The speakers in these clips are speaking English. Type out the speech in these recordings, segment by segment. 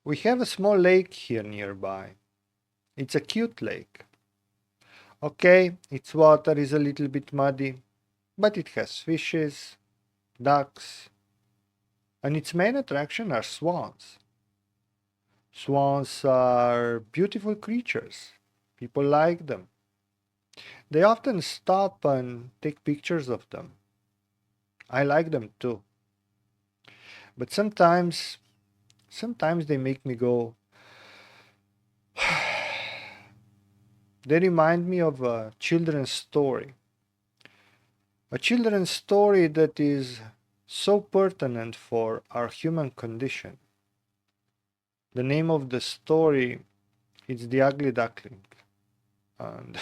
We have a small lake here nearby. It's a cute lake. Okay, its water is a little bit muddy, but it has fishes, ducks, and its main attraction are swans. Swans are beautiful creatures. People like them. They often stop and take pictures of them. I like them too. But sometimes they make me go. They remind me of a children's story. A children's story that is so pertinent for our human condition. The name of the story is The Ugly Duckling. And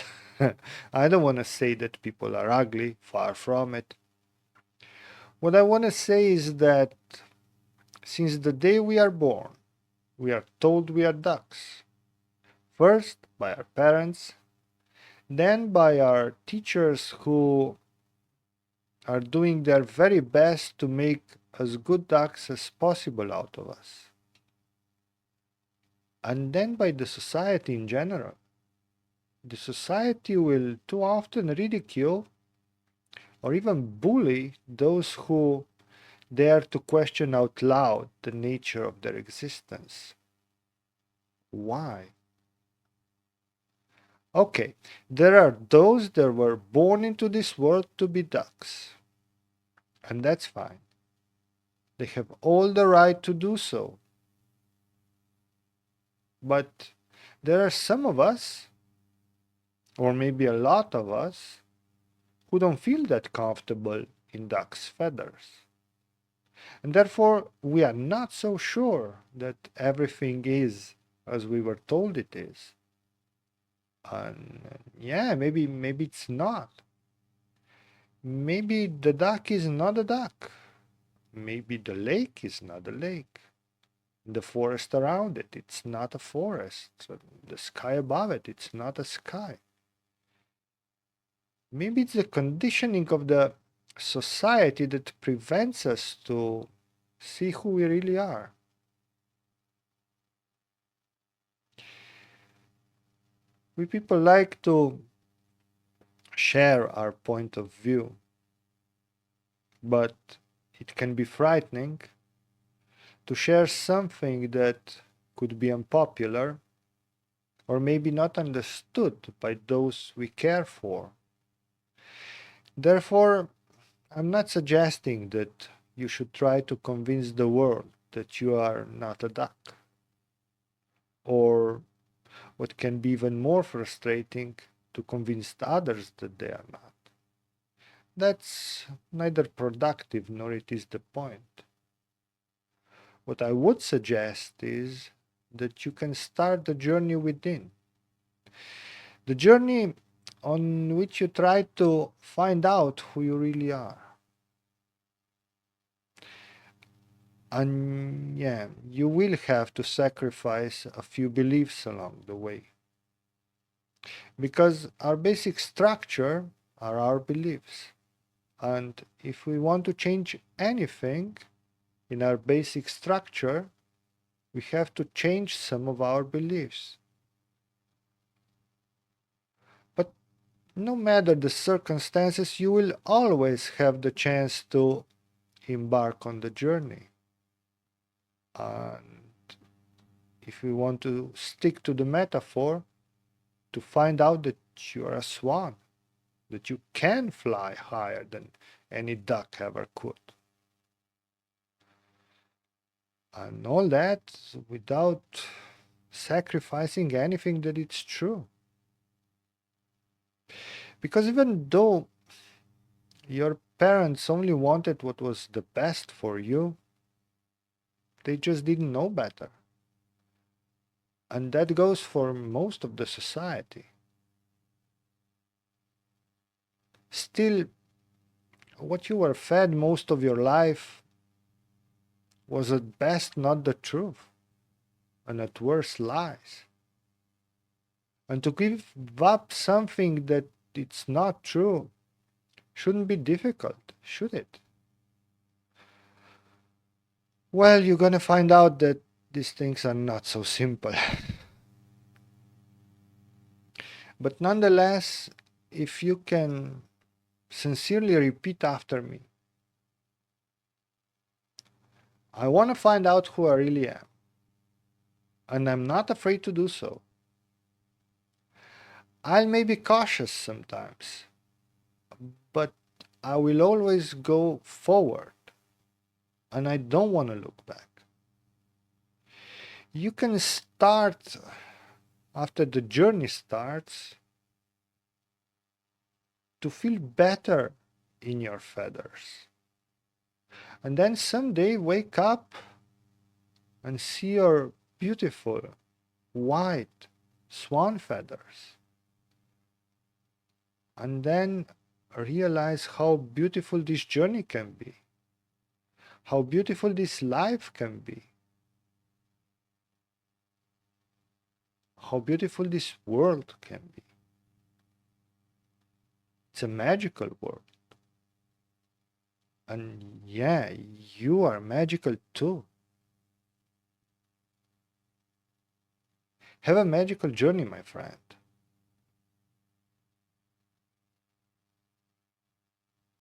I don't want to say that people are ugly, far from it. What I want to say is that since the day we are born, we are told we are ducks. First by our parents, then by our teachers who are doing their very best to make as good ducks as possible out of us. And then by the society in general. The society will too often ridicule or even bully those who dare to question out loud the nature of their existence. Why? Okay, there are those that were born into this world to be ducks. And that's fine. They have all the right to do so. But there are some of us, or maybe a lot of us, who don't feel that comfortable in duck's feathers. And therefore, we are not so sure that everything is as we were told it is. And yeah, maybe it's not. Maybe the duck is not a duck. Maybe the lake is not a lake. The forest around it, it's not a forest. So the sky above it, it's not a sky. Maybe it's the conditioning of the society that prevents us to see who we really are. We people like to share our point of view, but it can be frightening to share something that could be unpopular or maybe not understood by those we care for. Therefore, I'm not suggesting that you should try to convince the world that you are not a duck. Or, what can be even more frustrating, to convince others that they are not. That's neither productive nor it is the point. What I would suggest is that you can start the journey within. The journey on which you try to find out who you really are. And yeah, you will have to sacrifice a few beliefs along the way. Because our basic structure are our beliefs. And if we want to change anything in our basic structure, we have to change some of our beliefs. But no matter the circumstances, you will always have the chance to embark on the journey. And if we want to stick to the metaphor, to find out that you are a swan, that you can fly higher than any duck ever could. And all that without sacrificing anything that it's true. Because even though your parents only wanted what was the best for you, they just didn't know better. And that goes for most of the society. Still, what you were fed most of your life was at best not the truth, and at worst lies. And to give up something that it's not true shouldn't be difficult, should it? Well, you're gonna find out that these things are not so simple. But nonetheless, if you can sincerely repeat after me, I want to find out who I really am, and I'm not afraid to do so. I may be cautious sometimes, but I will always go forward, and I don't want to look back. You can start, after the journey starts, to feel better in your feathers. And then someday wake up and see your beautiful white swan feathers. And then realize how beautiful this journey can be, how beautiful this life can be, how beautiful this world can be. It's a magical world. And yeah, you are magical too. Have a magical journey, my friend.